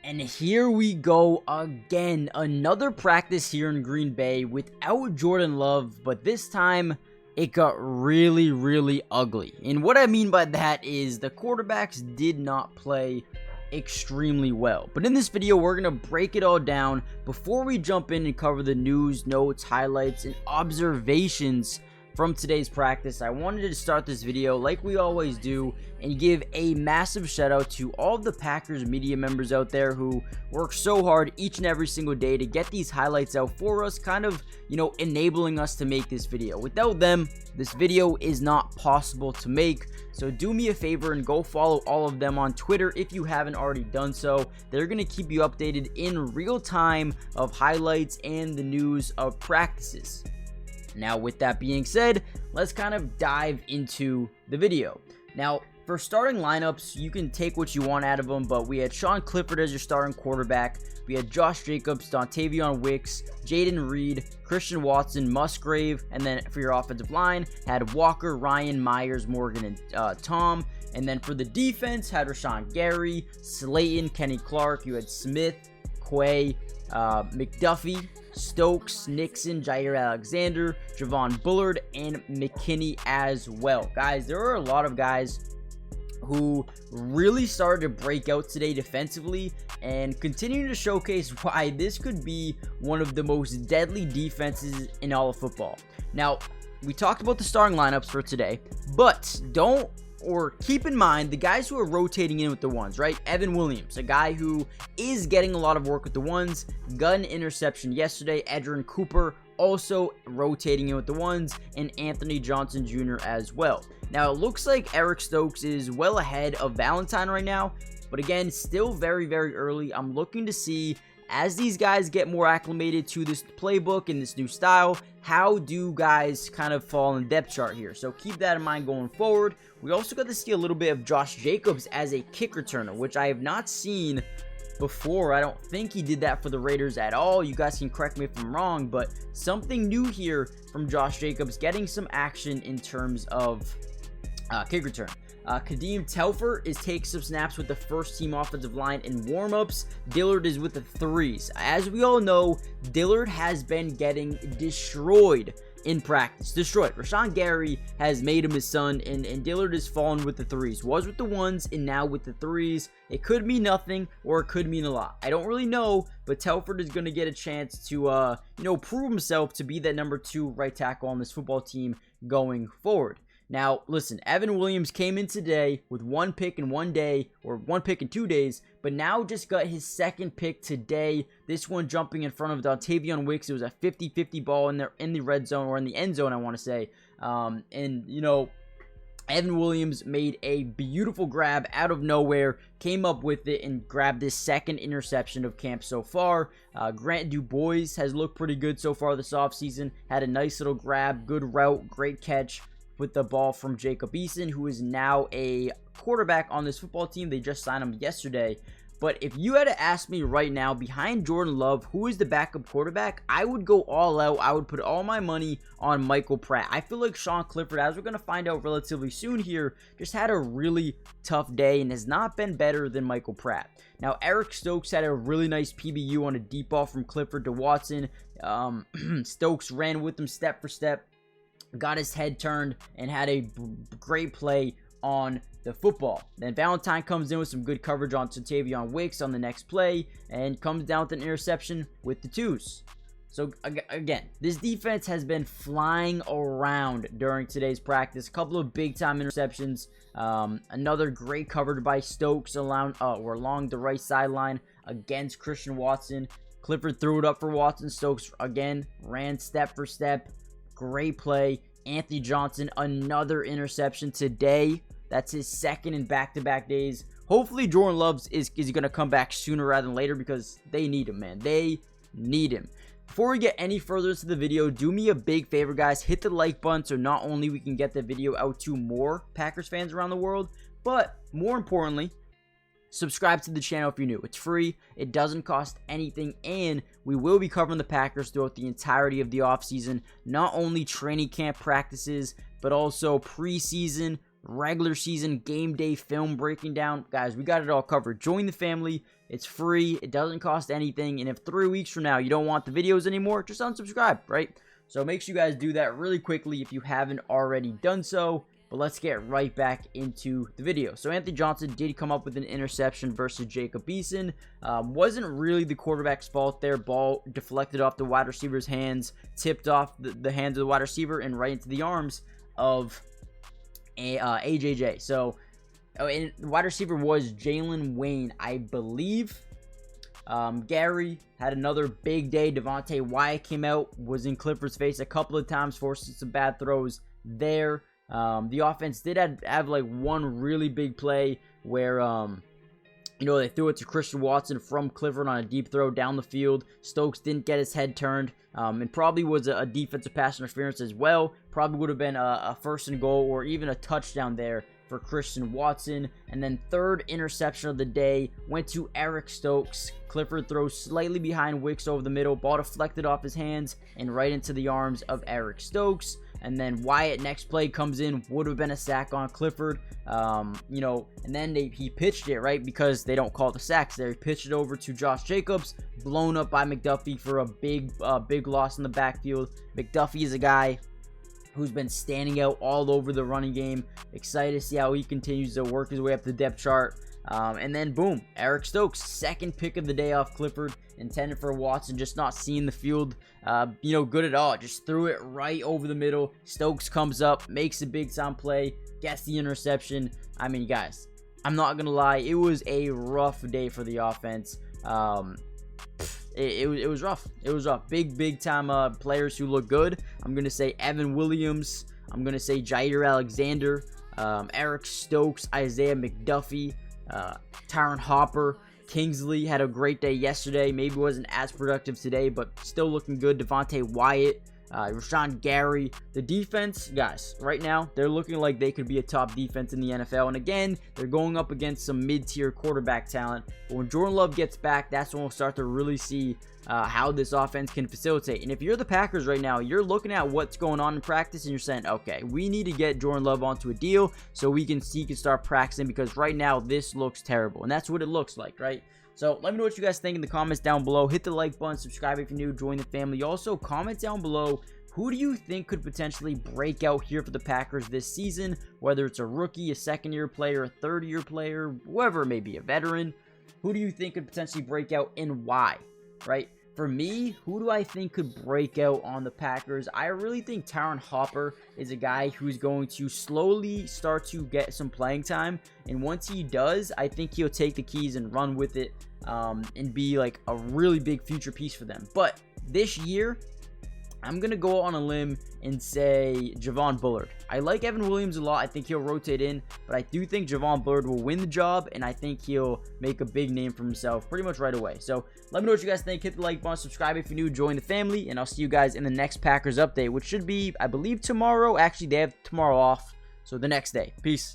And here we go again, another practice here in Green Bay without Jordan Love, but this time it got really ugly. And what I mean by that is the quarterbacks did not play extremely well. But in this video, we're going to break it all down before we jump in and cover the news, notes, highlights, and observations from today's practice. I wanted to start this video like we always do and give a massive shout out to all the Packers media members out there who work so hard each and every single day to get these highlights out for us, kind of, enabling us to make this video. Without them, this video is not possible to make. So do me a favor and go follow all of them on Twitter if you haven't already done so. They're going to keep you updated in real time of highlights and the news of practices. Now, with that being said, let's kind of dive into the video. Now, for starting lineups, you can take what you want out of them, but we had Sean Clifford as your starting quarterback. We had Josh Jacobs, Dontavion Wicks, Jaden Reed, Christian Watson, Musgrave, and then for your offensive line, had Walker, Ryan, Myers, Morgan, and Tom. And then for the defense, had Rashawn Gary, Slayton, Kenny Clark. You had Smith, Quay, McDuffie, Stokes, Nixon, Jair Alexander, Javon Bullard, and McKinney as well. Guys, there are a lot of guys who really started to break out today defensively and continuing to showcase why this could be one of the most deadly defenses in all of football. Now, we talked about the starting lineups for today, but keep in mind the guys who are rotating in with the ones, right? Evan Williams, a guy who is getting a lot of work with the ones, got an interception yesterday. Edgerrin Cooper also rotating in with the ones, and Anthony Johnson Jr. as well. Now, it looks like Eric Stokes is well ahead of Valentine right now, but again, still very early. I'm looking to see, as these guys get more acclimated to this playbook and this new style, how do guys kind of fall in the depth chart here? So keep that in mind going forward. We also got to see a little bit of Josh Jacobs as a kick returner, which I have not seen before. I don't think he did that for the Raiders at all. You guys can correct me if I'm wrong, but something new here from Josh Jacobs, getting some action in terms of kick return. Kadeem Telfer is taking some snaps with the first team offensive line in warmups. Dillard is with the threes. As we all know, Dillard has been getting destroyed in practice. Destroyed. Rashawn Gary has made him his son, and Dillard has fallen with the threes. Was with the ones and now with the threes. It could mean nothing or it could mean a lot. I don't really know, but Telford is going to get a chance to, prove himself to be that number 2 right tackle on this football team going forward. Now, listen, Evan Williams came in today with 1 pick in 1 day, or 1 pick in 2 days, but now just got his 2nd pick today. This one jumping in front of Dontavion Wicks. It was a 50-50 ball in the red zone, or in the end zone, I want to say. Evan Williams made a beautiful grab out of nowhere, came up with it, and grabbed this 2nd interception of camp so far. Grant Dubois has looked pretty good so far this offseason. Had a nice little grab, good route, great catch with the ball from Jacob Eason, who is now a quarterback on this football team. They just signed him yesterday. But if you had to ask me right now, behind Jordan Love, who is the backup quarterback, I would go all out. I would put all my money on Michael Pratt. I feel like Sean Clifford, as we're going to find out relatively soon here, just had a really tough day and has not been better than Michael Pratt. Now, Eric Stokes had a really nice PBU on a deep ball from Clifford to Watson. Stokes ran with him step for step, got his head turned, and had a great play on the football. Then Valentine comes in with some good coverage on Dontavion Wicks on the next play and comes down with an interception with the twos. So again, this defense has been flying around during today's practice. A couple of big time interceptions. Another great coverage by Stokes along the right sideline against Christian Watson. Clifford threw it up for Watson. Stokes again ran step for step. Great play. Anthony Johnson, another interception today. That's his 2nd in back-to-back days. Hopefully Jordan Love is going to come back sooner rather than later, because they need him, man. They need him. Before we get any further into the video, do me a big favor, guys. Hit the like button so not only we can get the video out to more Packers fans around the world, but more importantly, subscribe to the channel if you're new. It's free, it doesn't cost anything, and we will be covering the Packers throughout the entirety of the offseason. Not only training camp practices, but also preseason, regular season, game day film breaking down. Guys, we got it all covered. Join the family. It's free. It doesn't cost anything. And if 3 weeks from now you don't want the videos anymore, just unsubscribe, right? So make sure you guys do that really quickly if you haven't already done so. But let's get right back into the video. So Anthony Johnson did come up with an interception versus Jacob Eason. Wasn't really the quarterback's fault there. Ball deflected off the wide receiver's hands, tipped off the hands of the wide receiver, and right into the arms of AJJ. So and the wide receiver was Jalen Wayne, I believe. Gary had another big day. Devontae Wyatt came out, was in Clifford's face a couple of times, forcing some bad throws there. The offense did have like one really big play where, they threw it to Christian Watson from Clifford on a deep throw down the field. Stokes didn't get his head turned, and probably was a defensive pass interference as well. Probably would have been a first and goal or even a touchdown there for Christian Watson. And then third interception of the day went to Eric Stokes. Clifford throws slightly behind Wicks over the middle. Ball deflected off his hands and right into the arms of Eric Stokes. And then Wyatt next play comes in, would have been a sack on Clifford, and then he pitched it, right, because they don't call the sacks there. He pitched it over to Josh Jacobs, blown up by McDuffie for a big loss in the backfield. McDuffie is a guy who's been standing out all over the running game. Excited to see how he continues to work his way up the depth chart. And then boom, Eric Stokes, second pick of the day off Clifford, intended for Watson, just not seeing the field, good at all. Just threw it right over the middle. Stokes comes up, makes a big time play, gets the interception. I mean, guys, I'm not gonna lie, it was a rough day for the offense. It was rough. It was rough. Big time players who look good. I'm gonna say Evan Williams. I'm gonna say Jair Alexander, Eric Stokes, Isaiah McDuffie, Tyron Hopper. Kingsley had a great day yesterday. Maybe wasn't as productive today, but still looking good. Devontae Wyatt, Rashawn Gary. The defense, guys, right now, they're looking like they could be a top defense in the NFL. And again, they're going up against some mid-tier quarterback talent. But when Jordan Love gets back, that's when we'll start to really see how this offense can facilitate. And if you're the Packers right now, you're looking at what's going on in practice and you're saying, okay, we need to get Jordan Love onto a deal so he can start practicing, because right now this looks terrible. And that's what it looks like, right? So let me know what you guys think in the comments down below. Hit the like button, subscribe if you're new, join the family. Also, comment down below, who do you think could potentially break out here for the Packers this season? Whether it's a rookie, a second-year player, a third-year player, whoever it may be, a veteran. Who do you think could potentially break out and why, right? For me, who do I think could break out on the Packers? I really think Tyron Hopper is a guy who's going to slowly start to get some playing time. And once he does, I think he'll take the keys and run with it and be like a really big future piece for them. But this year, I'm going to go on a limb and say Javon Bullard. I like Evan Williams a lot. I think he'll rotate in, but I do think Javon Bullard will win the job, and I think he'll make a big name for himself pretty much right away. So let me know what you guys think. Hit the like button, subscribe if you're new, join the family, and I'll see you guys in the next Packers update, which should be, I believe, tomorrow. Actually, they have tomorrow off, so the next day. Peace.